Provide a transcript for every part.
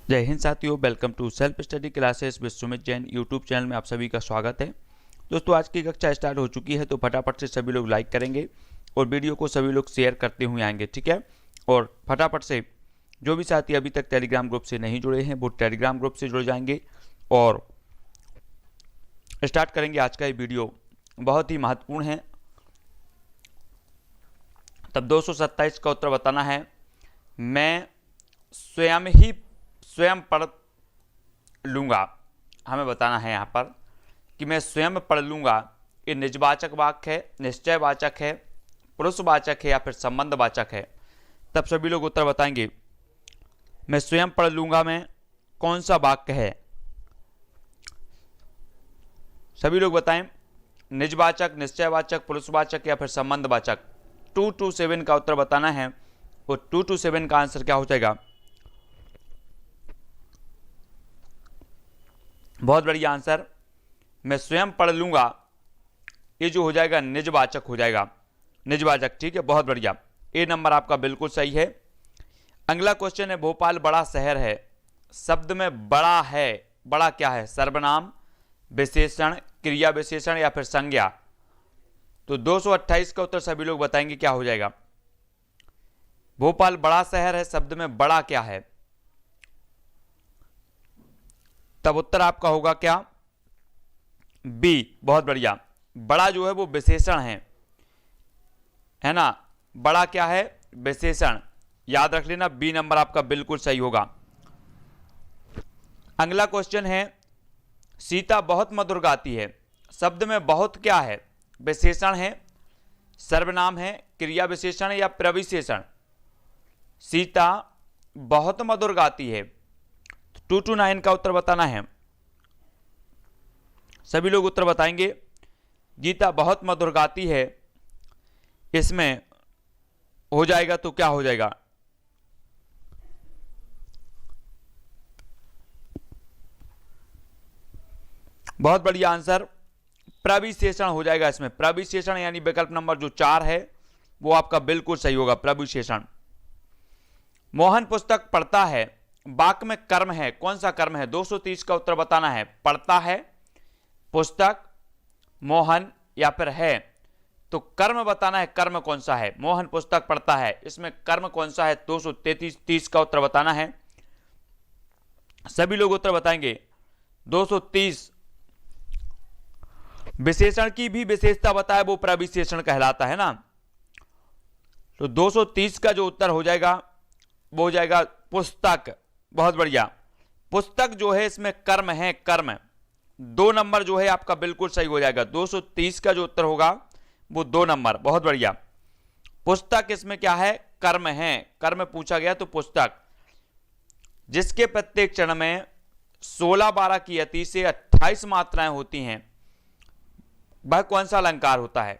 जय हिंद साथियों, welcome to self study classes with Sumit Jain YouTube channel में आप सभी का स्वागत है। दोस्तों, आज की कक्षा स्टार्ट हो चुकी है, तो फटाफट से सभी लोग लाइक करेंगे और वीडियो को सभी लोग शेयर करते हुए आएंगे, ठीक है। और फटाफट से जो भी साथी अभी तक टेलीग्राम ग्रुप से नहीं जुड़े हैं वो टेलीग्राम ग्रुप से जुड़ जाएंगे और स्टार्ट करेंगे आज का ये वीडियो। बहुत ही महत्वपूर्ण है। तब 227 का उत्तर बताना है। मैं स्वयं पढ़ लूँगा। हमें बताना है यहाँ पर कि मैं स्वयं पढ़ लूँगा। ये निजवाचक वाक्य है, निश्चयवाचक है, पुरुषवाचक है या फिर संबंधवाचक है। तब सभी लोग उत्तर बताएंगे। मैं स्वयं पढ़ लूँगा में कौन सा वाक्य है? सभी लोग बताएं। निजवाचक, निश्चयवाचक, पुरुषवाचक या फिर संबंधवाचक। 227 का उत्तर बताना है और 227 का आंसर क्या हो जाएगा? बहुत बढ़िया आंसर। मैं स्वयं पढ़ लूँगा, ये जो हो जाएगा निजवाचक हो जाएगा, निजवाचक, ठीक है। बहुत बढ़िया, ए नंबर आपका बिल्कुल सही है। अगला क्वेश्चन है, भोपाल बड़ा शहर है। शब्द में बड़ा है, बड़ा क्या है? सर्वनाम, विशेषण, क्रिया विशेषण या फिर संज्ञा? तो 228 का उत्तर सभी लोग बताएंगे क्या हो जाएगा। भोपाल बड़ा शहर है, शब्द में बड़ा क्या है? तब उत्तर आपका होगा क्या? बी। बहुत बढ़िया। बड़ा जो है वो विशेषण है ना। बड़ा क्या है? विशेषण। याद रख लेना, बी नंबर आपका बिल्कुल सही होगा। अगला क्वेश्चन है, सीता बहुत मधुर गाती है। शब्द में बहुत क्या है? विशेषण है, सर्वनाम है, क्रिया विशेषण या प्रविशेषण? सीता बहुत मधुर गाती है। 229 का उत्तर बताना है। सभी लोग उत्तर बताएंगे। गीता बहुत मधुर गाती है, इसमें हो जाएगा तो क्या हो जाएगा? बहुत बढ़िया आंसर, प्रविशेषण हो जाएगा इसमें। प्रविशेषण यानी विकल्प नंबर जो 4 है वो आपका बिल्कुल सही होगा, प्रविशेषण। मोहन पुस्तक पढ़ता है, वाक्य में कर्म है, कौन सा कर्म है? 230 का उत्तर बताना है। पढ़ता है, पुस्तक, मोहन या फिर है, तो कर्म बताना है। कर्म कौन सा है? मोहन पुस्तक पढ़ता है, इसमें कर्म कौन सा है? 233 का उत्तर बताना है। सभी लोग उत्तर बताएंगे। 230 विशेषण की भी विशेषता बताए, वो प्रविशेषण कहलाता है ना। तो 230 का जो उत्तर हो जाएगा वो हो जाएगा पुस्तक। बहुत बढ़िया। पुस्तक जो है इसमें कर्म है, कर्म। 2 नंबर जो है आपका बिल्कुल सही हो जाएगा। 230 का जो उत्तर होगा वो 2 नंबर। बहुत बढ़िया। पुस्तक इसमें क्या है? कर्म है। कर्म पूछा गया तो पुस्तक। जिसके प्रत्येक चरण में 16, 12 की अति से 28 मात्राएं होती हैं, वह कौन सा अलंकार होता है?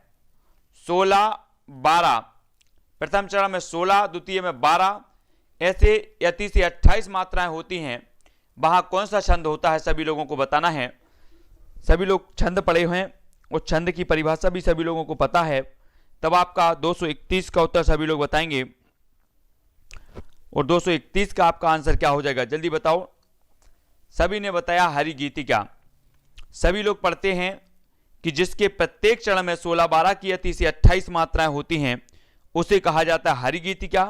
16, 12, प्रथम चरण में 16, द्वितीय में 12, ऐसे यति से 28 मात्राएं होती हैं, वहां कौन सा छंद होता है? सभी लोगों को बताना है। सभी लोग छंद पढ़े हुए हैं और छंद की परिभाषा भी सभी लोगों को पता है। तब आपका 231 का उत्तर सभी लोग बताएंगे और 231 का आपका आंसर क्या हो जाएगा? जल्दी बताओ। सभी ने बताया हरि गीतिका। सभी लोग पढ़ते हैं कि जिसके प्रत्येक चरण में 16, 12 की अति से 28 मात्राएं होती हैं उसे कहा जाता है हरि गीतिका,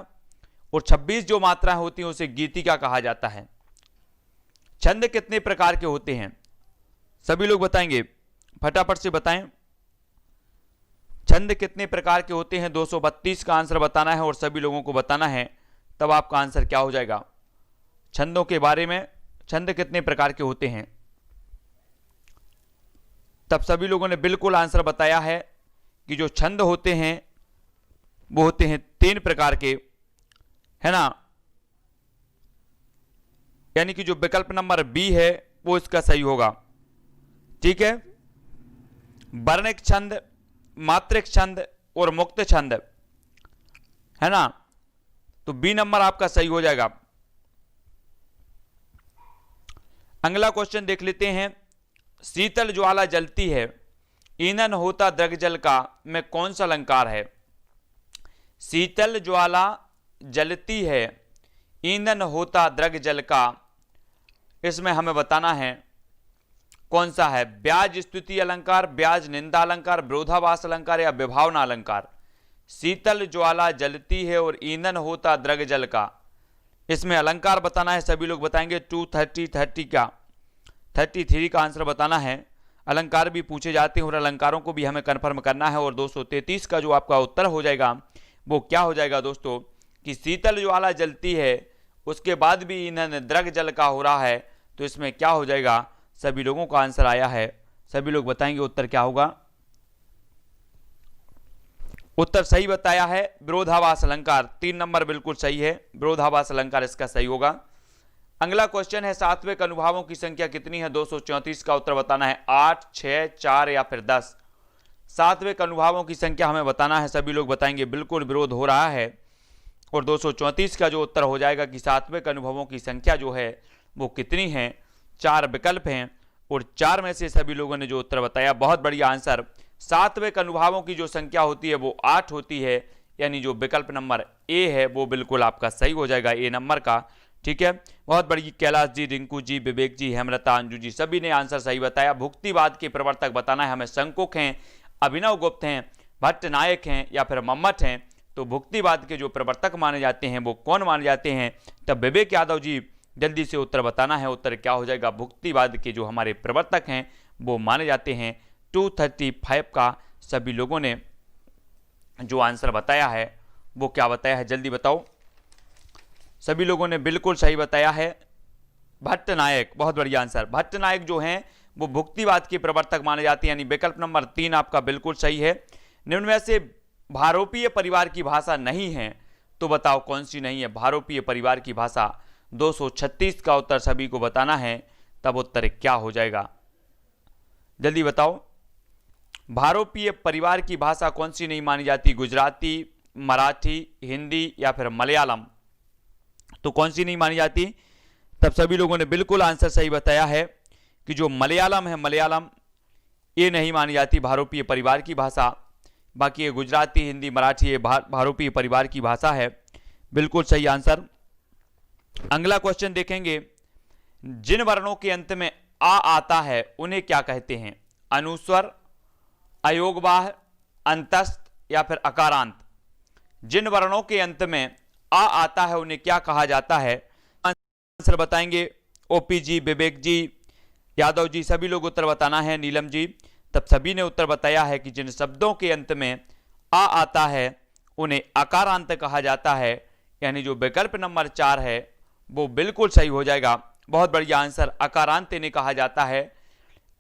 और 26 जो मात्राएं होती हैं उसे गीतिका कहा जाता है। छंद कितने प्रकार के होते हैं? सभी लोग बताएंगे, फटाफट से बताएं। छंद कितने प्रकार के होते हैं? 232 का आंसर बताना है और सभी लोगों को बताना है। तब आपका आंसर क्या हो जाएगा? छंदों के बारे में, छंद कितने प्रकार के होते हैं? तब सभी लोगों ने बिल्कुल आंसर बताया है कि जो छंद होते हैं वो होते हैं 3 प्रकार के, है ना। यानी कि जो विकल्प नंबर बी है वो इसका सही होगा, ठीक है। वर्णिक छंद, मात्रिक छंद और मुक्त छंद, है ना। तो बी नंबर आपका सही हो जाएगा। अगला क्वेश्चन देख लेते हैं। शीतल ज्वाला जलती है, ईंधन होता दग्ध जल का, में कौन सा अलंकार है? शीतल ज्वाला जलती है, ईंधन होता दृग जल का, इसमें हमें बताना है कौन सा है, ब्याज स्तुति अलंकार, ब्याज निंदा अलंकार, विरोधाभास अलंकार या विभावना अलंकार। शीतल ज्वाला जलती है और ईंधन होता द्रग जल का। इसमें अलंकार बताना है, सभी लोग बताएंगे। 230 का 33 का आंसर बताना है। अलंकार भी पूछे जाते हैं और अलंकारों को भी हमें कंफर्म करना है। और 233 का जो आपका उत्तर हो जाएगा वो क्या हो जाएगा दोस्तों, कि शीतल ज्वाला जलती है उसके बाद भी ईंधन द्रग जल का हो रहा है। तो इसमें क्या हो जाएगा, सभी लोगों का आंसर आया है, सभी लोग बताएंगे उत्तर क्या होगा। उत्तर सही बताया है विरोधाभास अलंकार, 3 नंबर बिल्कुल सही है, विरोधाभास अलंकार इसका सही होगा। अगला क्वेश्चन है सात्विक अनुभावों की संख्या कितनी है। 234 का उत्तर बताना है 8, 6, 4 या फिर 10। सात्विक अनुभावों की संख्या हमें बताना है, सभी लोग बताएंगे बिल्कुल विरोध हो रहा है। और 234 का जो उत्तर हो जाएगा कि सात्विक अनुभवों की संख्या जो है वो कितनी है। 4 विकल्प हैं और 4 में से सभी लोगों ने जो उत्तर बताया बहुत बढ़िया आंसर। सात्विक अनुभावों की जो संख्या होती है वो 8 होती है, यानी जो विकल्प नंबर ए है वो बिल्कुल आपका सही हो जाएगा, ए नंबर का। ठीक है, बहुत बड़ी। कैलाश जी, रिंकू जी, विवेक जी, हेमलता, अंजू जी सभी ने आंसर सही बताया। भुक्तिवाद के प्रवर्तक बताना है हमें, शंकुक हैं, अभिनव गुप्त हैं, भट्ट नायक हैं या फिर मम्मट हैं। तो भुक्तिवाद के जो प्रवर्तक माने जाते हैं वो कौन माने जाते हैं, तब विवेक यादव जी जल्दी से उत्तर बताना है। उत्तर क्या हो जाएगा, भुक्तिवाद के जो हमारे प्रवर्तक हैं वो माने जाते हैं। 235 का सभी लोगों ने जो आंसर बताया है वो क्या बताया है, जल्दी बताओ। सभी लोगों ने बिल्कुल सही बताया है, भट्ट नायक, बहुत बढ़िया आंसर। भट्ट नायक जो हैं वो भुक्तिवाद के प्रवर्तक माने जाते हैं, यानी विकल्प नंबर 3 आपका बिल्कुल सही है। निम्न में से भारोपीय परिवार की भाषा नहीं है, तो बताओ कौन सी नहीं है भारोपीय परिवार की भाषा। 236 का उत्तर सभी को बताना है, तब उत्तर क्या हो जाएगा, जल्दी बताओ। भारोपीय परिवार की भाषा कौन सी नहीं मानी जाती, गुजराती, मराठी, हिंदी या फिर मलयालम। तो कौन सी नहीं मानी जाती, तब सभी लोगों ने बिल्कुल आंसर सही बताया है कि जो मलयालम है, मलयालम ये नहीं मानी जाती भारोपीय परिवार की भाषा। बाकी ये गुजराती, हिंदी, मराठी ये भारोपीय परिवार की भाषा है, बिल्कुल सही आंसर। अगला क्वेश्चन देखेंगे, जिन वर्णों के अंत में आ आता है उन्हें क्या कहते हैं, अनुस्वर, अयोगवाह, अंतस्थ या फिर अकारांत। जिन वर्णों के अंत में आ आता है उन्हें क्या कहा जाता है, आंसर बताएंगे ओपी जी, विवेक जी, यादव जी सभी लोग उत्तर बताना है, नीलम जी। तब सभी ने उत्तर बताया है कि जिन शब्दों के अंत में आ आता है उन्हें अकारांत कहा जाता है, यानी जो विकल्प नंबर 4 है वो बिल्कुल सही हो जाएगा। बहुत बढ़िया आंसर, अकारांत इन्हें कहा जाता है।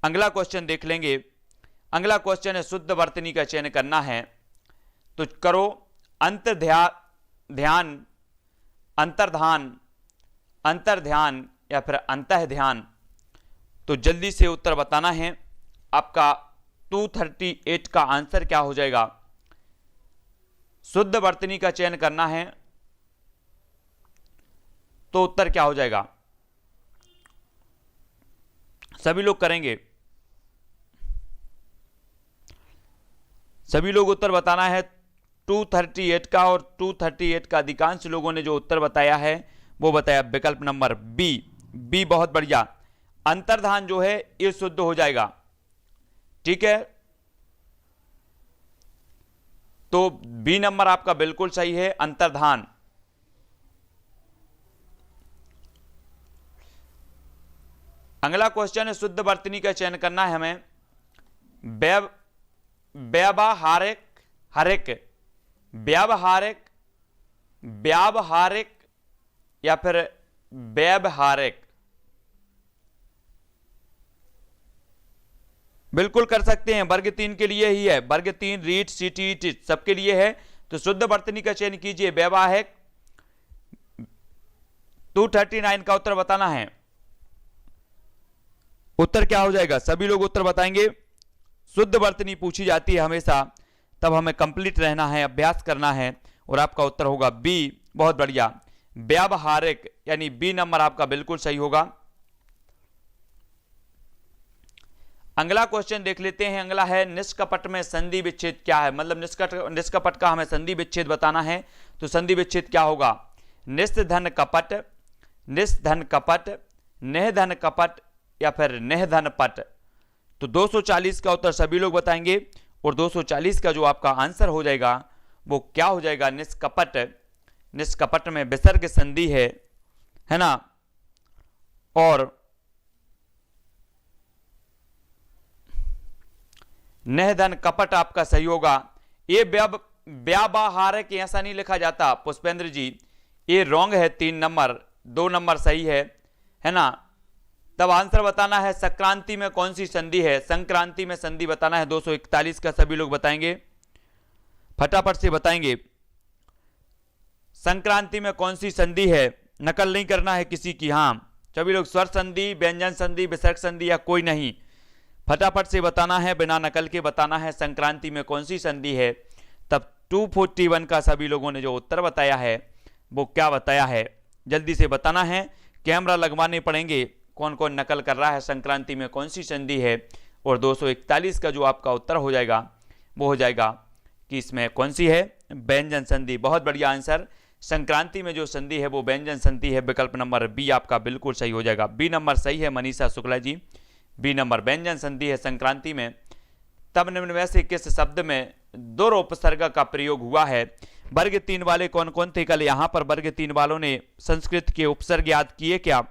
अगला क्वेश्चन देख लेंगे। अगला क्वेश्चन है शुद्ध वर्तनी का चयन करना है, तो करो। ध्यान, अंतर्धान, अंतर्ध्यान या फिर अंतः ध्यान। तो जल्दी से उत्तर बताना है, आपका 238 का आंसर क्या हो जाएगा। शुद्ध वर्तनी का चयन करना है तो उत्तर क्या हो जाएगा, सभी लोग करेंगे, सभी लोग उत्तर बताना है 238 का। और 238 का अधिकांश लोगों ने जो उत्तर बताया है वो बताया विकल्प नंबर बी। बी बहुत बढ़िया, अंतर्धान जो है ये शुद्ध हो जाएगा। ठीक है, तो बी नंबर आपका बिल्कुल सही है, अंतर्धान। अगला क्वेश्चन है शुद्ध वर्तनी का चयन करना है हमें। व्यावहारिक, व्यावहारिक, व्यावहारिक या फिर व्यावहारिक। बिल्कुल कर सकते हैं, वर्ग 3 के लिए ही है, वर्ग 3 रीट, सीटी, ईट सबके लिए है। तो शुद्ध वर्तनी का चयन कीजिए, व्यावहारिक। 239 का उत्तर बताना है, उत्तर क्या हो जाएगा, सभी लोग उत्तर बताएंगे। शुद्ध वर्तनी पूछी जाती है हमेशा, तब हमें कंप्लीट रहना है, अभ्यास करना है, और आपका उत्तर होगा बी। बहुत बढ़िया, व्यावहारिक, यानी बी नंबर आपका बिल्कुल सही होगा। अगला क्वेश्चन देख लेते हैं। अगला है निष्कपट में संधि विच्छेद क्या है, मतलब निष्कपट का हमें संधि विच्छेद बताना है। तो संधि विच्छेद क्या होगा, निस्धन कपट, निस्धन कपट, नेह धन कपट या फिर नेह धन पट। तो 240 का उत्तर सभी लोग बताएंगे और 240 का जो आपका आंसर हो जाएगा वो क्या हो जाएगा, निष्कपट। निष्कपट में विसर्ग संधि है ना, और नेह धन कपट आपका सही होगा। ये व्यावहारिक ऐसा नहीं लिखा जाता पुष्पेंद्र जी, ये रॉन्ग है। 3 नंबर, 2 नंबर सही है ना। तब आंसर बताना है संक्रांति में कौन सी संधि है, संक्रांति में संधि बताना है। 241 का सभी लोग बताएंगे, फटाफट से बताएंगे। संक्रांति में कौन सी संधि है, नकल नहीं करना है किसी की। हाँ सभी लोग स्वर संधि, व्यंजन संधि, विसर्ग संधि या कोई नहीं, फटाफट से बताना है, बिना नकल के बताना है संक्रांति में कौन सी संधि है। तब 241 का सभी लोगों ने जो उत्तर बताया है वो क्या बताया है, जल्दी से बताना है। कैमरा लगवाने पड़ेंगे, कौन कौन नकल कर रहा है, संक्रांति में कौन सी संधि है। और 241 का जो आपका उत्तर हो जाएगा वो हो जाएगा कि इसमें कौन सी है, व्यंजन संधि। बहुत बढ़िया आंसर, संक्रांति में जो संधि है वो व्यंजन संधि है। विकल्प नंबर बी आपका बिल्कुल सही हो जाएगा। बी नंबर सही है मनीषा शुक्ला जी, बी नंबर व्यंजन संधि है संक्रांति में। तब निम्न में से किस शब्द में दुर उपसर्ग का प्रयोग हुआ है। वर्ग 3 वाले कौन कौन थे कल यहाँ पर, वर्ग 3 वालों ने संस्कृत के उपसर्ग याद किए क्या?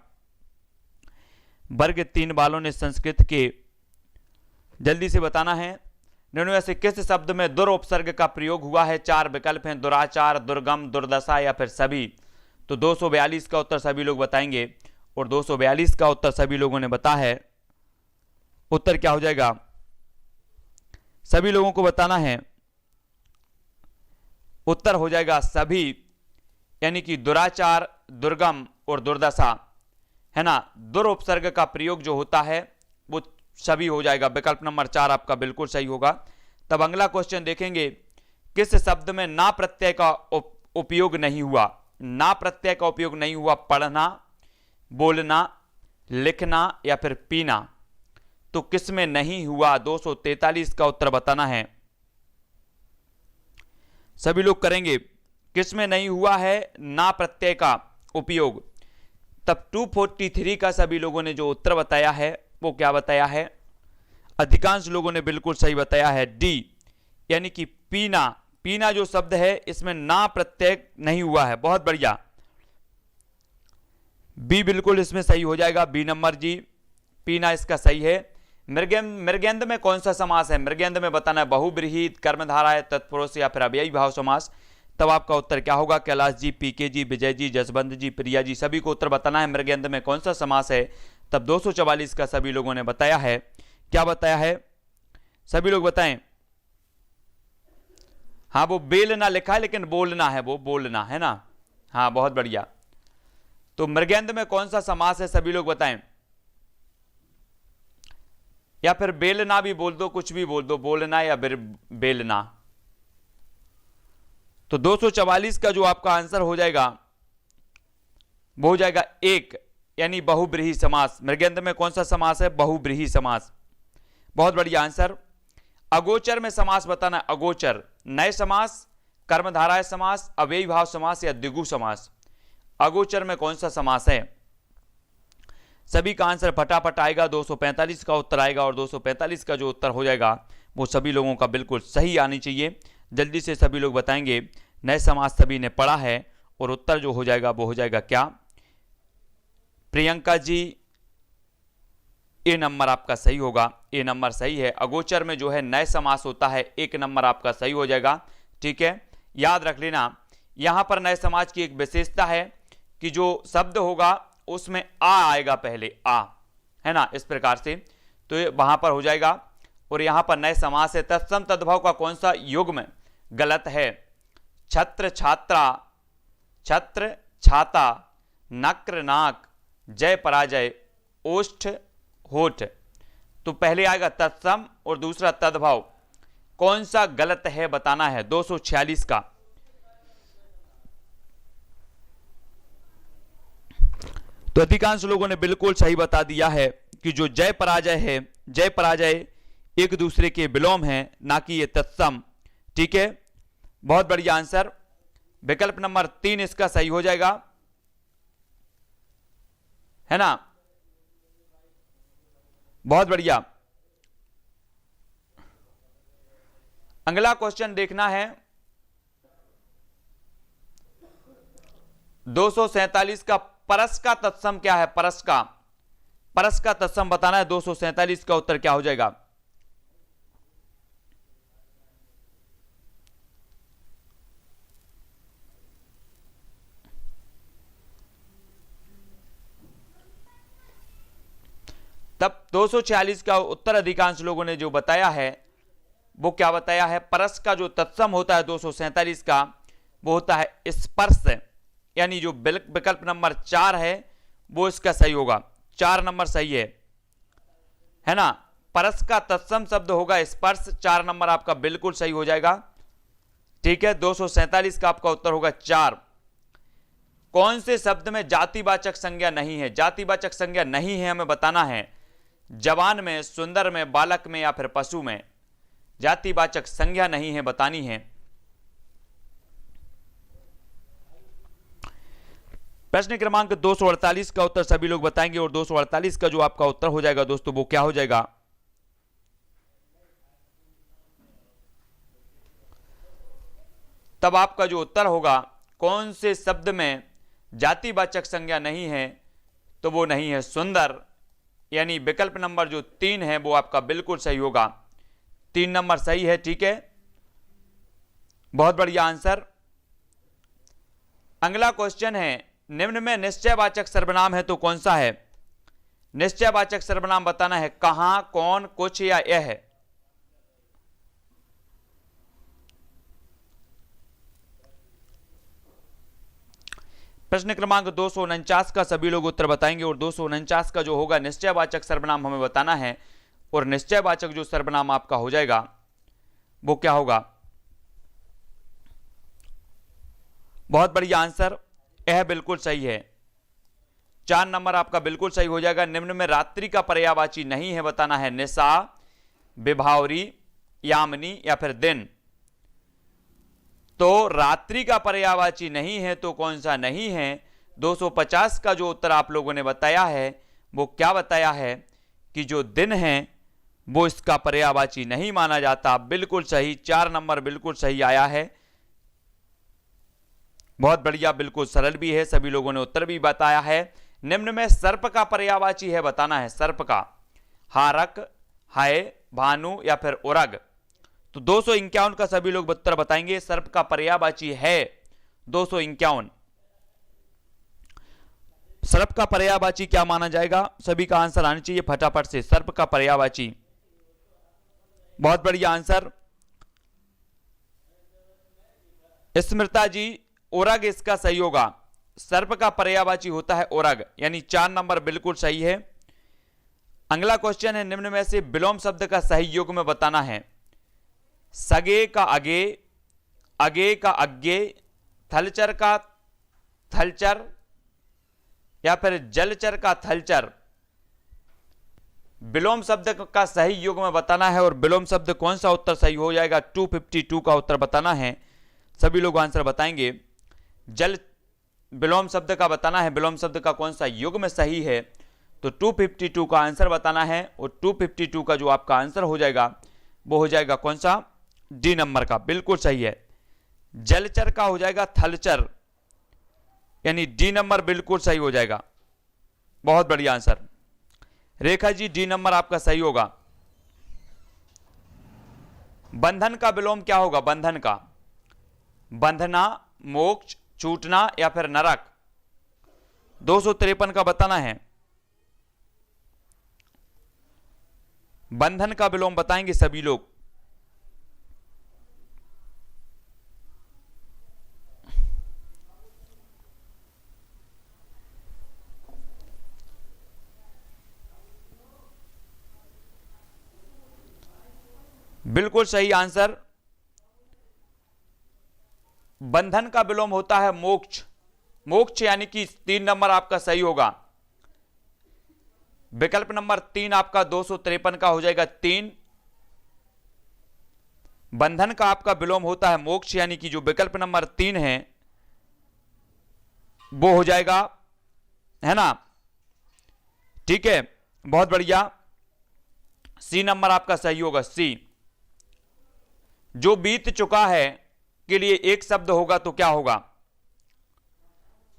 वर्ग 3 वालों ने संस्कृत के, जल्दी से बताना है। निम्न में से किस शब्द में दुर उपसर्ग का प्रयोग हुआ है? 4 विकल्प हैं, दुराचार, दुर्गम, दुर्दशा या फिर सभी। तो 242 का उत्तर सभी लोग बताएंगे और 242 का उत्तर सभी लोगों ने बताया है। उत्तर क्या हो जाएगा सभी लोगों को बताना है। उत्तर हो जाएगा सभी, यानी कि दुराचार, दुर्गम और दुर्दशा, है ना। दुर उपसर्ग का प्रयोग जो होता है वो सभी हो जाएगा। विकल्प नंबर 4 आपका बिल्कुल सही होगा। तब अगला क्वेश्चन देखेंगे, किस शब्द में ना प्रत्यय का उपयोग नहीं हुआ? ना प्रत्यय का उपयोग नहीं हुआ, पढ़ना, बोलना, लिखना या फिर पीना। तो किस में नहीं हुआ? 243 का उत्तर बताना है, सभी लोग करेंगे। किस में नहीं हुआ है ना प्रत्यय का उपयोग? तब 243 का सभी लोगों ने जो उत्तर बताया है वो क्या बताया है? अधिकांश लोगों ने बिल्कुल सही बताया है, डी, यानी कि पीना। पीना जो शब्द है इसमें ना प्रत्यय नहीं हुआ है। बहुत बढ़िया, बी बिल्कुल इसमें सही हो जाएगा। बी नंबर जी, पीना इसका सही है। मृगेंद्र में कौन सा समास है? मृगेंद्र में बताना है बहुब्रीहित, कर्मधारय, तत्पुरुष या फिर अव्ययी भाव समास। तब आपका उत्तर क्या होगा? कैलाश जी, पीके जी, विजय जी, जसवंत जी, प्रिया जी, सभी को उत्तर बताना है मृगेंद्र में कौन सा समास है। तब 244 का सभी लोगों ने बताया है। क्या बताया है सभी लोग बताएं। हाँ वो बेलना लिखा है लेकिन बोलना है, वो बोलना है ना। हाँ बहुत बढ़िया। तो मृगेंद्र में कौन सा समास है सभी लोग बताएं, या फिर बेलना भी बोल दो, कुछ भी बोल दो, बोलना या बेलना। तो 244 का जो आपका आंसर हो जाएगा वो हो जाएगा 1, यानी बहुब्रीहि समास। मृगेंद्र में कौन सा समास है? बहुब्रीहि समास। बहुत बढ़िया आंसर। अगोचर में समास बताना है। अगोचर, नए समास, कर्मधारय समास, अव्ययी भाव समास या द्विगु समास। अगोचर में कौन सा समास है? सभी का आंसर फटाफट आएगा। 245 का उत्तर आएगा और 245 का जो उत्तर हो जाएगा वो सभी लोगों का बिल्कुल सही आनी चाहिए। जल्दी से सभी लोग बताएंगे। नए समास सभी ने पढ़ा है और उत्तर जो हो जाएगा वो हो जाएगा क्या? प्रियंका जी, ए नंबर आपका सही होगा। ए नंबर सही है। अगोचर में जो है नए समास होता है, 1 नंबर आपका सही हो जाएगा। ठीक है, याद रख लेना। यहां पर नए समाज की एक विशेषता है कि जो शब्द होगा उसमें आ आएगा पहले, आ, है ना, इस प्रकार से। तो ये वहां पर हो जाएगा। और यहां पर नए समास है। तत्सम तद्भव का कौन सा युग्म गलत है? छत्र छात्रा, छत्र छाता, नक्र नाक, जय पराजय, ओष्ठ होठ। तो पहले आएगा तत्सम और दूसरा तद्भव। कौन सा गलत है बताना है। 246 का। तो अधिकांश लोगों ने बिल्कुल सही बता दिया है कि जो जय पराजय है, जय पराजय एक दूसरे के विलोम है, ना कि ये तत्सम। ठीक है, बहुत बढ़िया आंसर। विकल्प नंबर 3 इसका सही हो जाएगा, है ना। बहुत बढ़िया। अगला क्वेश्चन देखना है 247 का परस का तत्सम क्या है? परस का तत्सम बताना है। 247 का उत्तर क्या हो जाएगा? तब 246 का उत्तर अधिकांश लोगों ने जो बताया है वो क्या बताया है? परस का जो तत्सम होता है 247 का वो होता है स्पर्श, यानी जो विकल्प नंबर 4 है वो इसका सही होगा। 4 नंबर सही है ना। परस का तत्सम शब्द होगा स्पर्श। 4 नंबर आपका बिल्कुल सही हो जाएगा। ठीक है, 247 का आपका उत्तर होगा 4। कौन से शब्द में जातिवाचक संज्ञा नहीं है? जातिवाचक संज्ञा नहीं है हमें बताना है। जवान में, सुंदर में, बालक में या फिर पशु में जातिवाचक संज्ञा नहीं है, बतानी है। प्रश्न क्रमांक 248 का उत्तर सभी लोग बताएंगे और 248 का जो आपका उत्तर हो जाएगा दोस्तों वो क्या हो जाएगा? तब आपका जो उत्तर होगा कौन से शब्द में जातिवाचक संज्ञा नहीं है, तो वो नहीं है सुंदर, यानी विकल्प नंबर जो 3 है वो आपका बिल्कुल सही होगा। 3 नंबर सही है। ठीक है, बहुत बढ़िया आंसर। अगला क्वेश्चन है निम्न में निश्चयवाचक सर्वनाम है तो कौन सा है? निश्चयवाचक सर्वनाम बताना है। कहां, कौन, कुछ या यह। प्रश्न क्रमांक 249 का सभी लोग उत्तर बताएंगे और 249 का जो होगा निश्चयवाचक सर्वनाम हमें बताना है और निश्चयवाचक जो सर्वनाम आपका हो जाएगा वो क्या होगा? बहुत बढ़िया आंसर, यह बिल्कुल सही है। 4 नंबर आपका बिल्कुल सही हो जाएगा। निम्न में रात्रि का पर्यायवाची नहीं है, बताना है। निशा, विभावरी, यामिनी या फिर दिन। तो रात्रि का पर्यायवाची नहीं है तो कौन सा नहीं है? 250 का जो उत्तर आप लोगों ने बताया है वो क्या बताया है कि जो दिन है वो इसका पर्यायवाची नहीं माना जाता। बिल्कुल सही, 4 नंबर बिल्कुल सही आया है। बहुत बढ़िया, बिल्कुल सरल भी है, सभी लोगों ने उत्तर भी बताया है। निम्न में सर्प का पर्यायवाची है, बताना है। सर्प का हारक, हाय, भानु या फिर उरग। तो 251 का सभी लोग उत्तर बताएंगे। सर्प का पर्यायवाची है 251। सर्प का पर्यायवाची क्या माना जाएगा? सभी का आंसर आना चाहिए फटाफट से। सर्प का पर्यायवाची, बहुत बढ़िया आंसर। स्मृता जी, ओरग इसका सही होगा। सर्प का पर्यायवाची होता है ओरग, यानी 4 नंबर बिल्कुल सही है। अगला क्वेश्चन है निम्न में से विलोम शब्द का सही युग्म में बताना है। सगे का अगे, अगे का अज्ञे, थलचर का थलचर या फिर जलचर का थलचर। विलोम शब्द का सही युग्म में बताना है और विलोम शब्द कौन सा उत्तर सही हो जाएगा? 252 का उत्तर बताना है। सभी लोग आंसर बताएंगे। जल विलोम शब्द का बताना है, विलोम शब्द का कौन सा युग्म सही है, तो 252 का आंसर बताना है और 252 का जो आपका आंसर हो जाएगा वो हो जाएगा कौन सा? डी नंबर का, बिल्कुल सही है। जलचर का हो जाएगा थलचर, यानी डी नंबर बिल्कुल सही हो जाएगा। बहुत बढ़िया answer Rekha ji, D number आपका सही होगा। बंधन का विलोम क्या होगा? बंधन का बंधना, मोक्ष, छूटना या फिर नरक। 253 का बताना है। बंधन का विलोम बताएंगे सभी लोग। बिल्कुल सही आंसर। बंधन का विलोम होता है मोक्ष। मोक्ष यानी कि 3 नंबर आपका सही होगा। विकल्प नंबर 3 आपका 253 का हो जाएगा 3। बंधन का आपका विलोम होता है मोक्ष, यानी कि जो विकल्प नंबर 3 है वो हो जाएगा, है ना। ठीक है, बहुत बढ़िया। सी नंबर आपका सही होगा, सी। जो बीत चुका है के लिए एक शब्द होगा तो क्या होगा?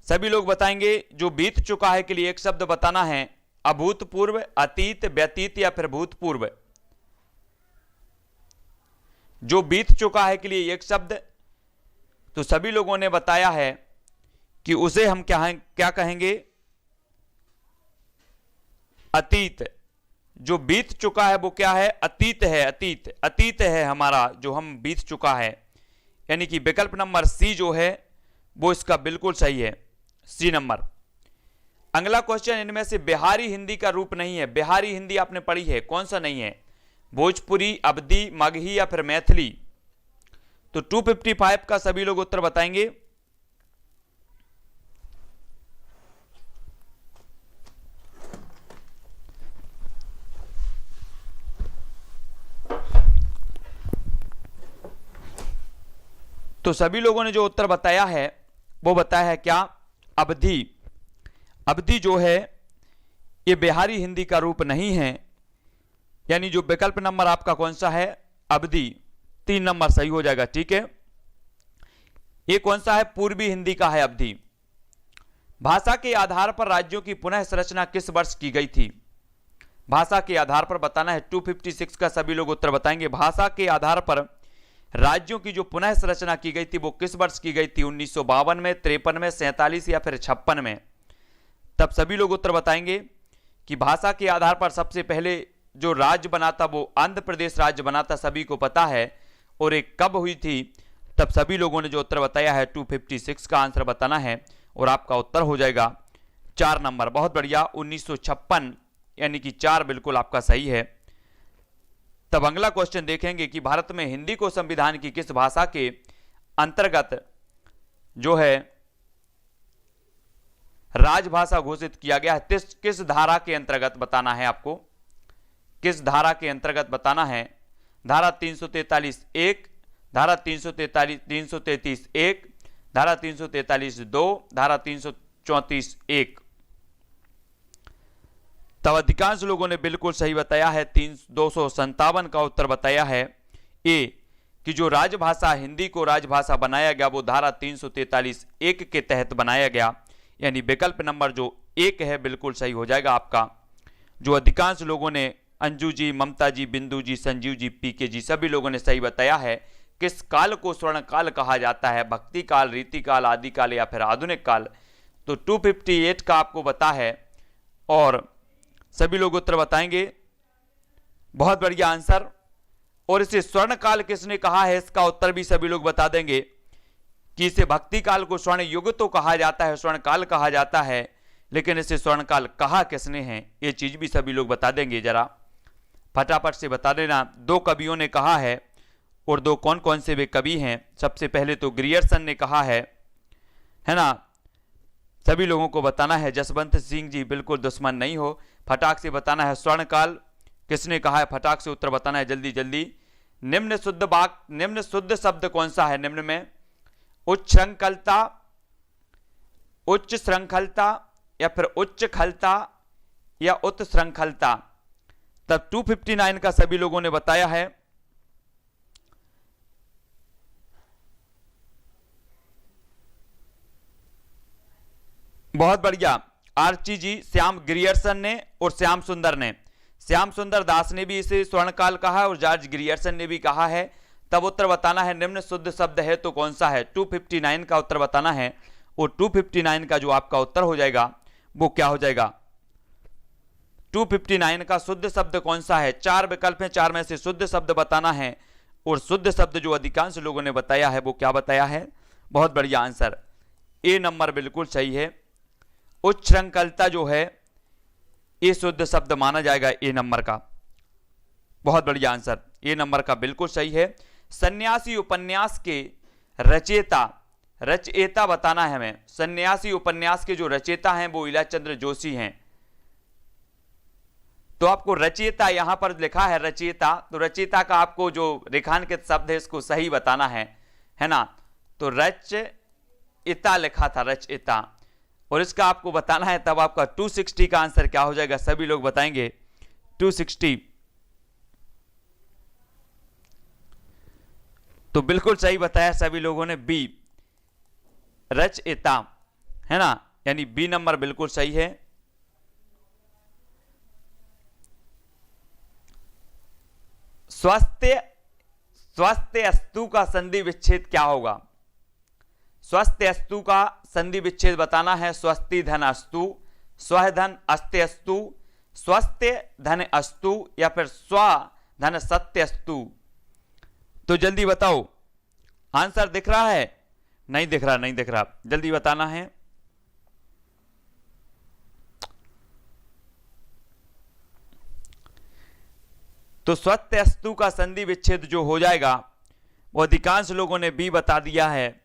सभी लोग बताएंगे। जो बीत चुका है के लिए एक शब्द बताना है, अभूतपूर्व, अतीत, व्यतीत या फिर भूतपूर्व। जो बीत चुका है के लिए एक शब्द, तो सभी लोगों ने बताया है कि उसे हम क्या कहेंगे? अतीत। जो बीत चुका है वो क्या है? अतीत है, अतीत। अतीत है हमारा जो हम बीत चुका है, यानी कि विकल्प नंबर सी जो है वो इसका बिल्कुल सही है, सी नंबर। अगला क्वेश्चन, इनमें से बिहारी हिंदी का रूप नहीं है। बिहारी हिंदी आपने पढ़ी है, कौन सा नहीं है? भोजपुरी, अवधी, मगही या फिर मैथिली? तो 255 का सभी लोग उत्तर बताएंगे। तो सभी लोगों ने जो उत्तर बताया है वो बताया है क्या? अवधी। अवधी जो है ये बिहारी हिंदी का रूप नहीं है, यानी जो विकल्प नंबर आपका कौन सा है? अवधी। 3 नंबर सही हो जाएगा, ठीक है। ये कौन सा है? पूर्वी हिंदी का है अवधी। भाषा के आधार पर राज्यों की पुनः संरचना किस वर्ष की गई थी? भाषा के आधार पर बताना है। 256 का सभी लोग उत्तर बताएंगे। भाषा के आधार पर राज्यों की जो पुनः संरचना की गई थी वो किस वर्ष की गई थी? 1952 में, 53 में, 47 या फिर 56 में? तब सभी लोग उत्तर बताएंगे कि भाषा के आधार पर सबसे पहले जो राज्य बना था वो आंध्र प्रदेश राज्य बना था, सभी को पता है। और एक कब हुई थी? तब सभी लोगों ने जो उत्तर बताया है 256 का आंसर बताना है और आपका उत्तर हो जाएगा 4 नंबर। बहुत बढ़िया, 1956, यानी कि 4 बिल्कुल आपका सही है। तब अगला क्वेश्चन देखेंगे कि भारत में हिंदी को संविधान की किस भाषा के अंतर्गत जो है राजभाषा घोषित किया गया है? किस धारा के अंतर्गत बताना है आपको, किस धारा के अंतर्गत बताना है? धारा 343(1), धारा 333(1), धारा 343(2), धारा 334(1)। तब अधिकांश लोगों ने बिल्कुल सही बताया है, 257 का उत्तर बताया है ए, कि जो राजभाषा हिंदी को राजभाषा बनाया गया वो धारा 343(1) के तहत बनाया गया, यानी विकल्प नंबर जो 1 है बिल्कुल सही हो जाएगा आपका। जो अधिकांश लोगों ने, अंजू जी, ममता जी, बिंदु जी, संजीव जी, पीके जी, सभी लोगों ने सही बताया है। किस काल को स्वर्ण काल कहा जाता है? भक्ति काल, रीति काल, आदि काल या फिर आधुनिक काल? तो 258 का आपको बता है और सभी लोग उत्तर बताएंगे। बहुत बढ़िया आंसर। और इसे स्वर्ण काल किसने कहा है? इसका उत्तर भी सभी लोग बता देंगे कि इसे भक्ति काल को स्वर्ण युग तो कहा जाता है, स्वर्ण काल कहा जाता है, लेकिन इसे स्वर्ण काल कहा किसने है? ये चीज भी सभी लोग बता देंगे। जरा फटाफट से बता देना। 2 कवियों ने कहा है और 2 कौन कौन से वे कवि हैं? सबसे पहले तो ग्रियर्सन ने कहा है ना? सभी लोगों को बताना है। जसवंत सिंह जी, बिल्कुल दुश्मन नहीं हो, फटाक से बताना है। स्वर्ण काल किसने कहा है? फटाक से उत्तर बताना है, जल्दी जल्दी। निम्न शुद्ध शब्द कौन सा है? निम्न में उच्च श्रृंखलता या फिर उच्च खलता या उत श्रृंखलता? तब 259 का सभी लोगों ने बताया है। बहुत बढ़िया, आर्ची जी, श्याम ग्रियर्सन ने और श्याम सुंदर ने, श्याम सुंदर दास ने भी इसे स्वर्णकाल कहा है और जॉर्ज ग्रियर्सन ने भी कहा है। तब उत्तर बताना है निम्न शुद्ध शब्द है तो कौन सा है? 259 का उत्तर बताना है और 259 का जो आपका उत्तर हो जाएगा वो क्या हो जाएगा? 259 का शुद्ध शब्द कौन सा है? 4 विकल्प हैं, 4 में से शुद्ध शब्द बताना है और शुद्ध शब्द जो अधिकांश लोगों ने बताया है वो क्या बताया है? बहुत बढ़िया आंसर, ए नंबर बिल्कुल सही है। उच्च श्रृंखलता जो है ये शुद्ध शब्द माना जाएगा ए नंबर का। बहुत बढ़िया आंसर, ए नंबर का बिल्कुल सही है। सन्यासी उपन्यास के रचयिता बताना है हमें। सन्यासी उपन्यास के जो रचयिता हैं वो इलाचंद्र जोशी हैं। तो आपको रचयिता यहां पर लिखा है रचयिता, तो रचयिता का आपको जो रेखांकित शब्द है इसको सही बताना है ना? तो रचयिता लिखा था, रचयिता, और इसका आपको बताना है। तब आपका 260 का आंसर क्या हो जाएगा? सभी लोग बताएंगे 260। तो बिल्कुल सही बताया सभी लोगों ने, बी रचयिता, है ना, यानी बी नंबर बिल्कुल सही है। स्वस्थ अस्तु का संधि विच्छेद क्या होगा? स्वस्थ अस्तु का संधि विच्छेद बताना है। स्वस्ति धन अस्तु, स्व धन अस्ते अस्तु, स्वस्थ धन अस्तु या फिर स्व धन सत्य अस्तु। तो जल्दी बताओ, आंसर दिख रहा है? नहीं दिख रहा, नहीं दिख रहा, जल्दी बताना है। तो स्वस्थ अस्तु का संधि विच्छेद जो हो जाएगा वो अधिकांश लोगों ने बी बता दिया है,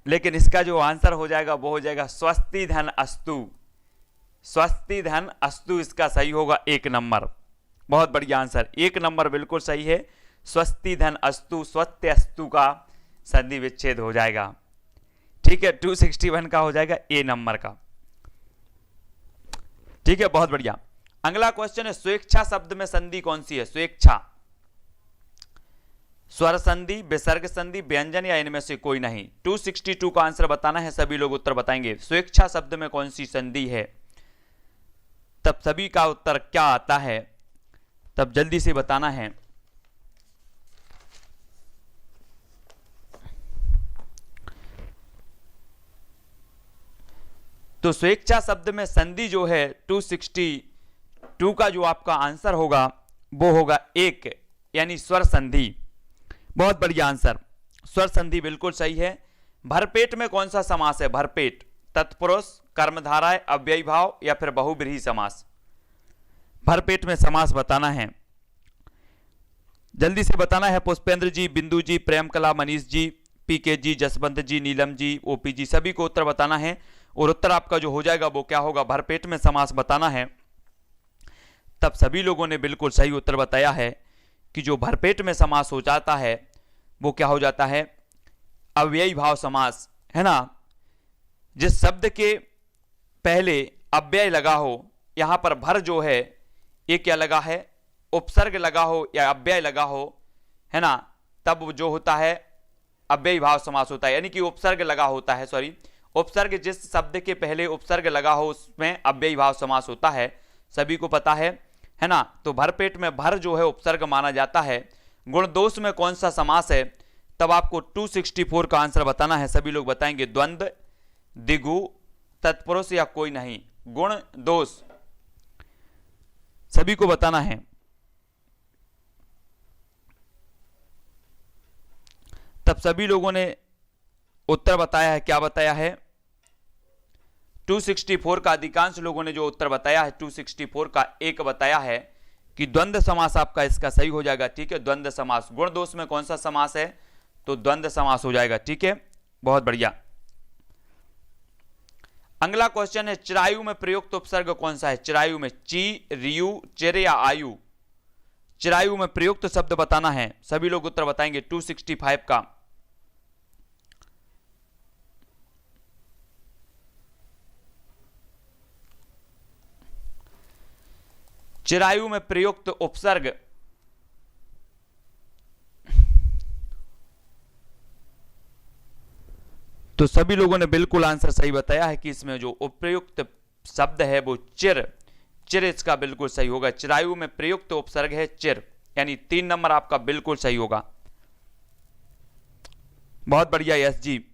लेकिन इसका जो आंसर हो जाएगा वो हो जाएगा स्वस्ति धन अस्तु। स्वस्ति धन अस्तु इसका सही होगा, 1 नंबर। बहुत बढ़िया आंसर, 1 नंबर बिल्कुल सही है। स्वस्ति धन अस्तु, स्वस्थ अस्तु का संधि विच्छेद हो जाएगा। ठीक है, 261 का हो जाएगा ए नंबर का। ठीक है, बहुत बढ़िया। अगला क्वेश्चन है, स्वेच्छा शब्द में संधि कौन सी है? स्वेच्छा, स्वर संधि, विसर्ग संधि, व्यंजन या इनमें से कोई नहीं। 262 का आंसर बताना है, सभी लोग उत्तर बताएंगे। स्वेच्छा शब्द में कौन सी संधि है? तब सभी का उत्तर क्या आता है, तब जल्दी से बताना है। तो स्वेच्छा शब्द में संधि जो है 262 का जो आपका आंसर होगा वो होगा 1, यानी स्वर संधि। बहुत बढ़िया आंसर, स्वर संधि बिल्कुल सही है। भरपेट में कौन सा समास है? भरपेट, तत्पुरुष, कर्मधारय, अव्ययी भाव या फिर बहुब्रीहि समास। भरपेट में समास बताना है, जल्दी से बताना है। पुष्पेंद्र जी, बिंदु जी, प्रेम कला, मनीष जी, पीके जी, जसवंत जी, नीलम जी, ओपी जी, सभी को उत्तर बताना है। और उत्तर आपका जो हो जाएगा वो क्या होगा? भरपेट में समास बताना है। तब सभी लोगों ने बिल्कुल सही उत्तर बताया है कि जो भरपेट में समास हो जाता है वो क्या हो जाता है? अव्ययी भाव समास, है ना। जिस शब्द के पहले अव्यय लगा हो, यहां पर भर जो है ये क्या लगा है? उपसर्ग लगा हो या अव्यय लगा हो, है ना, तब जो होता है अव्ययी भाव समास होता है, यानी कि उपसर्ग लगा होता है, सॉरी, उपसर्ग, जिस शब्द के पहले उपसर्ग लगा हो उसमें अव्ययी भाव समास होता है, सभी को पता है ना। तो भरपेट में भर जो है उपसर्ग माना जाता है। गुण दोष में कौन सा समास है? तब आपको 264 का आंसर बताना है, सभी लोग बताएंगे। द्वंद्व, दिगु, तत्पुरुष या कोई नहीं। गुण दोष सभी को बताना है। तब सभी लोगों ने उत्तर बताया है, क्या बताया है? 264 का अधिकांश लोगों ने जो उत्तर बताया है 264 का 1 बताया है कि द्वंद्व समास आपका इसका सही हो जाएगा। ठीक है, द्वंद्व समास। गुण दोष में कौन सा समास है? तो द्वंद्व समास हो जाएगा। ठीक है, बहुत बढ़िया। अगला क्वेश्चन है, चिरायु में प्रयुक्त उपसर्ग कौन सा है? चिरायु में ची, रियु, चिर या आयु। चिरायु में प्रयुक्त शब्द बताना है, सभी लोग उत्तर बताएंगे। 265 का चिरायु में प्रयुक्त उपसर्ग तो सभी लोगों ने बिल्कुल आंसर सही बताया है कि इसमें जो उपयुक्त शब्द है वो चिर। चिर इसका बिल्कुल सही होगा। चिरायु में प्रयुक्त उपसर्ग है चिर, यानी 3 नंबर आपका बिल्कुल सही होगा। बहुत बढ़िया यस जी।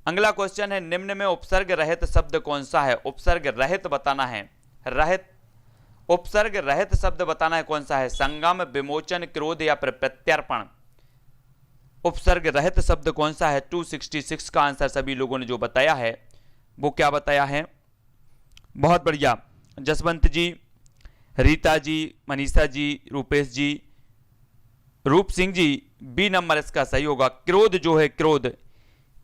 अगला क्वेश्चन है, निम्न में उपसर्ग रहित शब्द कौन सा है? उपसर्ग रहित बताना है। रहित, उपसर्ग रहित शब्द बताना है कौन सा है? संगम, विमोचन, क्रोध या फिर प्रत्यर्पण। उपसर्ग रहित शब्द कौन सा है? 266 का आंसर सभी लोगों ने जो बताया है वो क्या बताया है? बहुत बढ़िया, जसवंत जी, रीता जी, मनीषा जी, रूपेश जी, रूप सिंह जी, बी नंबर इसका सही होगा। क्रोध जो है, क्रोध,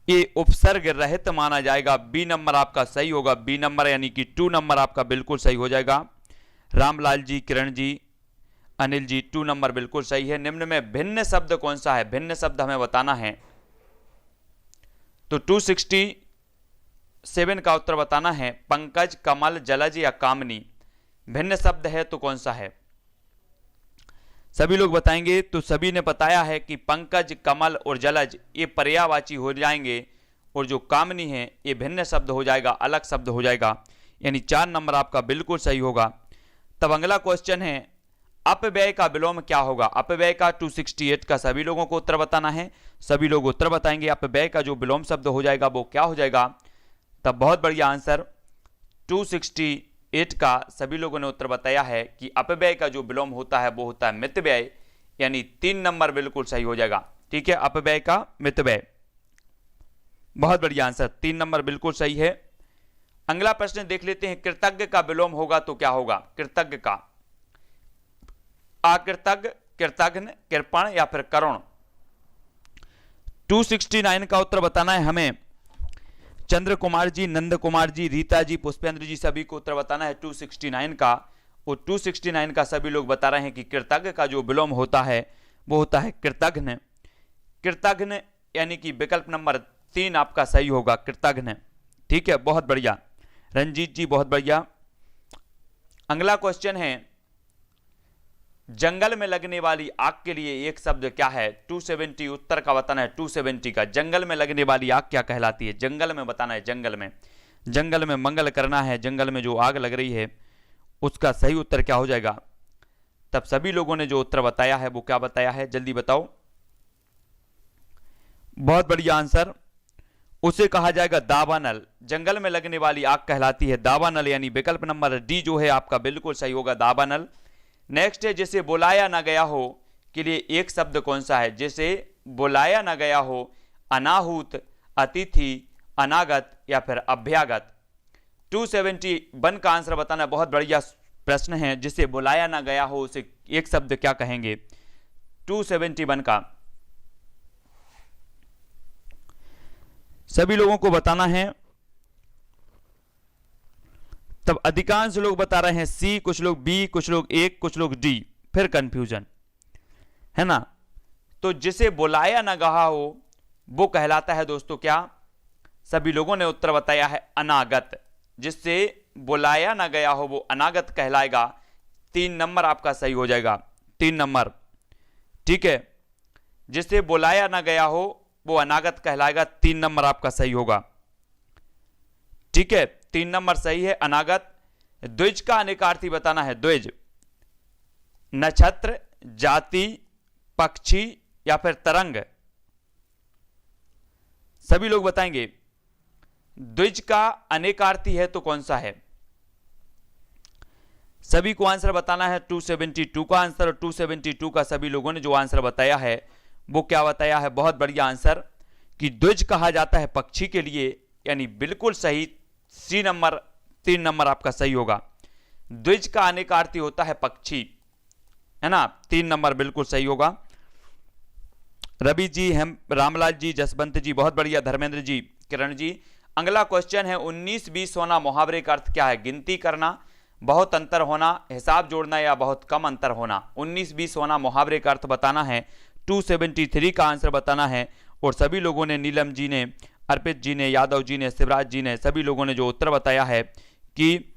ये उपसर्ग रहित माना जाएगा। बी नंबर आपका सही होगा, बी नंबर, यानी कि 2 नंबर आपका बिल्कुल सही हो जाएगा। रामलाल जी, किरण जी, अनिल जी, 2 नंबर बिल्कुल सही है। निम्न में भिन्न शब्द कौन सा है? भिन्न शब्द हमें बताना है। तो 267 का उत्तर बताना है। पंकज, कमल, जलज या कामनी। भिन्न शब्द है तो कौन सा है? सभी लोग बताएंगे। तो सभी ने बताया है कि पंकज, कमल और जलज ये पर्यायवाची हो जाएंगे और जो कामनी है ये भिन्न शब्द हो जाएगा, अलग शब्द हो जाएगा, यानी 4 नंबर आपका बिल्कुल सही होगा। तब अगला क्वेश्चन है अपव्यय का विलोम क्या होगा। अपव्यय का 268 का सभी लोगों को उत्तर बताना है। सभी लोग उत्तर बताएंगे अपव्यय का जो विलोम शब्द हो जाएगा वो क्या हो जाएगा। तब बहुत बढ़िया आंसर 268 का सभी लोगों ने उत्तर बताया है कि अपव्यय का जो विलोम होता है वो होता है मितव्यय, यानी 3 नंबर बिल्कुल सही हो जाएगा। ठीक है, अपव्यय का मितव्यय, बहुत बढ़िया आंसर, 3 नंबर बिल्कुल सही है। अगला प्रश्न देख लेते हैं, कृतज्ञ का विलोम होगा तो क्या होगा। कृतज्ञ का आकृतज्ञ, कृतघ्न, कृपण या फिर करुण। 269 का उत्तर बताना है हमें। चंद्र कुमार जी, नंद कुमार जी, रीता जी, पुष्पेंद्र जी सभी को उत्तर बताना है 269 का। और 269 का सभी लोग बता रहे हैं कि कृतज्ञ का जो विलोम होता है वो होता है कृतघ्न। कृतघ्न यानी कि विकल्प नंबर 3 आपका सही होगा, कृतघ्न। ठीक है, बहुत बढ़िया रंजीत जी, बहुत बढ़िया। अगला क्वेश्चन है जंगल में लगने वाली आग के लिए एक शब्द क्या है। 270 उत्तर का बताना है। 270 का जंगल में लगने वाली आग क्या कहलाती है। जंगल में बताना है, जंगल में मंगल करना है, जंगल में जो आग लग रही है उसका सही उत्तर क्या हो जाएगा। तब सभी लोगों ने जो उत्तर बताया है वो क्या बताया है, जल्दी बताओ। बहुत बढ़िया आंसर, उसे कहा जाएगा दावानल। जंगल में लगने वाली आग कहलाती है दावानल, यानी विकल्प नंबर डी जो है आपका बिल्कुल सही होगा, दावानल। नेक्स्ट है जिसे बुलाया ना गया हो के लिए एक शब्द कौन सा है। जिसे बुलाया ना गया हो, अनाहूत, अतिथि, अनागत या फिर अभ्यागत। 271 का आंसर बताना, बहुत बढ़िया प्रश्न है। जिसे बुलाया ना गया हो उसे एक शब्द क्या कहेंगे। 271 का सभी लोगों को बताना है। तब अधिकांश लोग बता रहे हैं सी, कुछ लोग बी, कुछ लोग ए, कुछ लोग डी, फिर कंफ्यूजन है ना। तो जिसे बुलाया ना गया हो वो कहलाता है दोस्तों क्या। सभी लोगों ने उत्तर बताया है अनागत। जिससे बुलाया ना गया हो वो अनागत कहलाएगा। 3 नंबर आपका सही हो जाएगा, 3 नंबर। ठीक है, जिसे बुलाया ना गया हो वो अनागत कहलाएगा, 3 नंबर आपका सही होगा। ठीक है, 3 नंबर सही है, अनागत। द्विज का अनेकार्थी बताना है। द्विज नक्षत्र, जाति, पक्षी या फिर तरंग। सभी लोग बताएंगे द्विज का अनेकार्थी है तो कौन सा है। सभी को आंसर बताना है। 272 का आंसर, और 272 का सभी लोगों ने जो आंसर बताया है वो क्या बताया है, बहुत बढ़िया आंसर, कि द्विज कहा जाता है पक्षी के लिए, यानी बिल्कुल सही। सी नंबर, 3 नंबर आपका सही होगा। द्विज का अनेकार्थी होता है पक्षी, है ना, 3 नंबर बिल्कुल सही होगा। रवि जी, हम रामलाल जी, जसवंत जी, बहुत बढ़िया, धर्मेंद्र जी, किरण जी। अगला क्वेश्चन है 19-20 होना मुहावरे का अर्थ क्या है। गिनती करना, बहुत अंतर होना, हिसाब जोड़ना या बहुत कम अंतर होना। 19-20 होना मुहावरे का अर्थ बताना है। 273 का आंसर बताना है। और सभी लोगों ने, नीलम जी ने, अर्पित जी ने, यादव जी ने, शिवराज जी ने, सभी लोगों ने जो उत्तर बताया है कि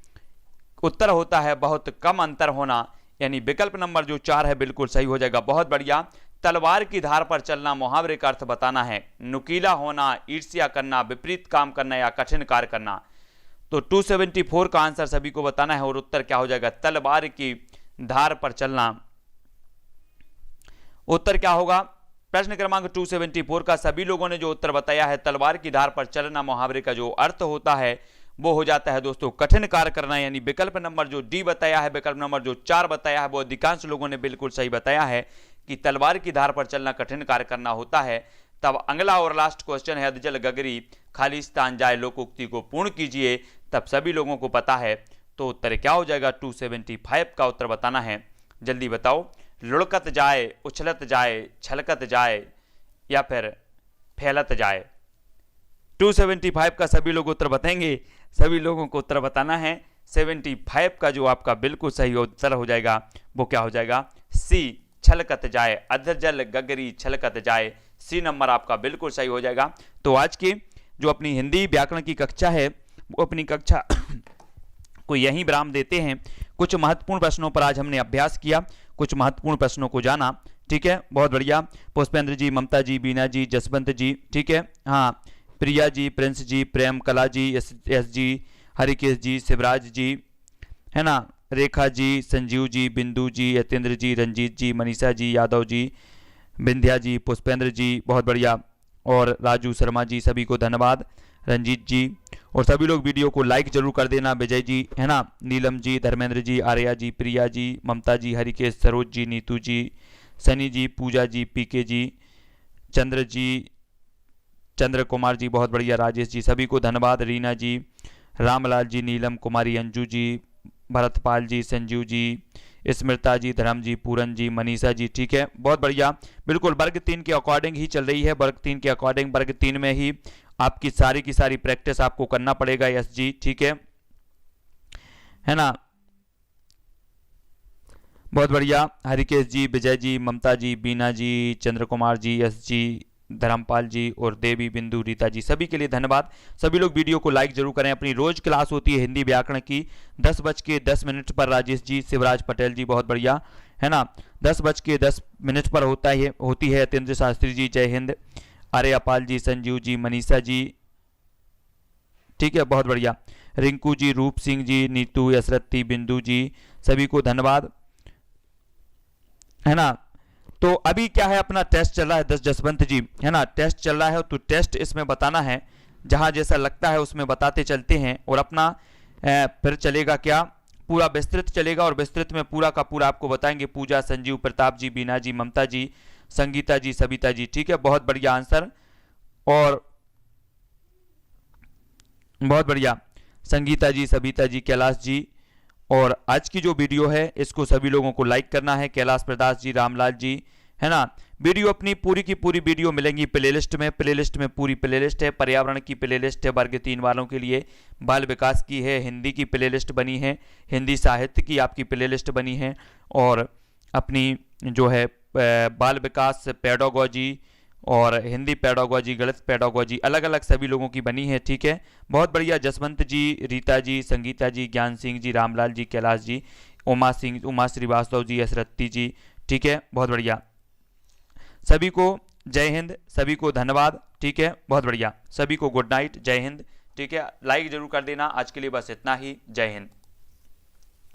उत्तर होता है बहुत कम अंतर होना, यानी विकल्प नंबर जो 4 है बिल्कुल सही हो जाएगा। बहुत बढ़िया। तलवार की धार पर चलना मुहावरे का अर्थ बताना है। नुकीला होना, ईर्ष्या करना, विपरीत काम करना या कठिन कार्य करना। तो 274 का आंसर सभी को बताना है और उत्तर क्या हो जाएगा, तलवार की धार पर चलना। उत्तर क्या होगा, प्रश्न क्रमांक 274 का सभी लोगों ने जो उत्तर बताया है, तलवार की धार पर चलना मुहावरे का जो अर्थ होता है वो हो जाता है दोस्तों कठिन कार्य करना, यानी विकल्प नंबर जो डी बताया है, विकल्प नंबर जो 4 बताया है वो अधिकांश लोगों ने बिल्कुल सही बताया है कि तलवार की धार पर चलना कठिन कार्य करना होता है। तब अगला और लास्ट क्वेश्चन है अधजल गगरी खालिस्तान जाए लोकोक्ति को पूर्ण कीजिए। तब सभी लोगों को पता है तो उत्तर क्या हो जाएगा, 275 का उत्तर बताना है। जल्दी बताओ। लुढ़कत जाए, उछलत जाए, छलकत जाए या फिर फैलत जाए। 275 का सभी लोग उत्तर बताएंगे। सभी लोगों को उत्तर बताना है। 75 का जो आपका बिल्कुल सही उत्तर हो जाएगा वो क्या हो जाएगा, सी, छलकत जाए। अधजल गगरी छलकत जाए, सी नंबर आपका बिल्कुल सही हो जाएगा। तो आज की जो अपनी हिंदी व्याकरण की कक्षा है वो अपनी कक्षा को यहीं विराम देते हैं। कुछ महत्वपूर्ण प्रश्नों पर आज हमने अभ्यास किया, कुछ महत्वपूर्ण प्रश्नों को जाना। ठीक है, बहुत बढ़िया। पुष्पेंद्र जी, ममता जी, बीना जी, जसवंत जी, ठीक है, हाँ, प्रिया जी, प्रिंस जी, प्रेम कला जी, एस जी, हरिकेश जी, शिवराज जी, है ना, रेखा जी, संजीव जी, बिंदु जी, यतेंद्र जी, रंजीत जी, मनीषा जी, यादव जी, विंध्या जी, पुष्पेंद्र जी, बहुत बढ़िया, और राजू शर्मा जी, सभी को धन्यवाद, रंजीत जी, और सभी लोग वीडियो को लाइक जरूर कर देना। विजय जी, है ना, नीलम जी, धर्मेंद्र जी, आर्या जी, प्रिया जी, ममता जी, हरिकेश, सरोज जी, नीतू जी, सनी जी, पूजा जी, पीके जी, चंद्र जी, चंद्र कुमार जी, बहुत बढ़िया, राजेश जी, सभी को धन्यवाद, रीना जी, रामलाल जी, नीलम कुमारी, अंजू जी, भरतपाल जी, संजीव जी, स्मृता जी, धर्म जी, पूरन जी, मनीषा जी, ठीक है, बहुत बढ़िया। बिल्कुल वर्ग 3 के अकॉर्डिंग ही चल रही है, वर्ग 3 के अकॉर्डिंग, वर्ग 3 में ही आपकी सारी की सारी प्रैक्टिस आपको करना पड़ेगा। यस जी, ठीक है ना, बहुत बढ़िया, हरिकेश जी, विजय जी, ममता जी, बीना जी, चंद्र कुमार जी, यस जी, धर्मपाल जी, और देवी, बिंदु, रीता जी, सभी के लिए धन्यवाद। सभी लोग वीडियो को लाइक जरूर करें। अपनी रोज क्लास होती है हिंदी व्याकरण की 10:10 पर। राजेश जी, शिवराज पटेल जी, बहुत बढ़िया, है ना, 10:10 पर होती है यतेंद्र शास्त्री जी, जय हिंद, आर्यपाल जी, संजीव जी, मनीषा जी, ठीक है, बहुत बढ़िया, रिंकू जी, रूप सिंह जी, नीतू, यसरती, बिंदु जी, सभी को धन्यवाद, है ना। तो अभी क्या है, अपना टेस्ट चल रहा है 10 जसवंत जी, है ना, टेस्ट चल रहा है, तो टेस्ट इसमें बताना है, जहां जैसा लगता है उसमें बताते चलते हैं, और अपना फिर चलेगा क्या, पूरा विस्तृत चलेगा, और विस्तृत में पूरा का पूरा आपको बताएंगे, पूजा, संजीव, प्रताप जी, बीना जी, ममता जी, संगीता जी, सविता जी, ठीक है, बहुत बढ़िया आंसर, और बहुत बढ़िया, संगीता जी, सविता जी, कैलाश जी, और आज की जो वीडियो है इसको सभी लोगों को लाइक करना है, कैलाश प्रदास जी, रामलाल जी, है ना। वीडियो अपनी पूरी की पूरी वीडियो मिलेंगी प्लेलिस्ट में पूरी प्लेलिस्ट है, पर्यावरण की प्लेलिस्ट है, वर्ग 3 वालों के लिए, बाल विकास की है, हिंदी की प्लेलिस्ट बनी है, हिंदी साहित्य की आपकी प्लेलिस्ट बनी है, और अपनी जो है बाल विकास, पेडागोजी, और हिंदी पेडागोजी, गणित पेडागोजी, अलग अलग सभी लोगों की बनी है, ठीक है, बहुत बढ़िया। जसवंत जी, रीता जी, संगीता जी, ज्ञान सिंह जी, रामलाल जी, कैलाश जी, उमा श्रीवास्तव जी, असरत्ती जी, ठीक है, बहुत बढ़िया, सभी को जय हिंद, सभी को धन्यवाद, ठीक है, बहुत बढ़िया, सभी को गुड नाइट, जय हिंद, ठीक है, लाइक जरूर कर देना। आज के लिए बस इतना ही, जय हिंद।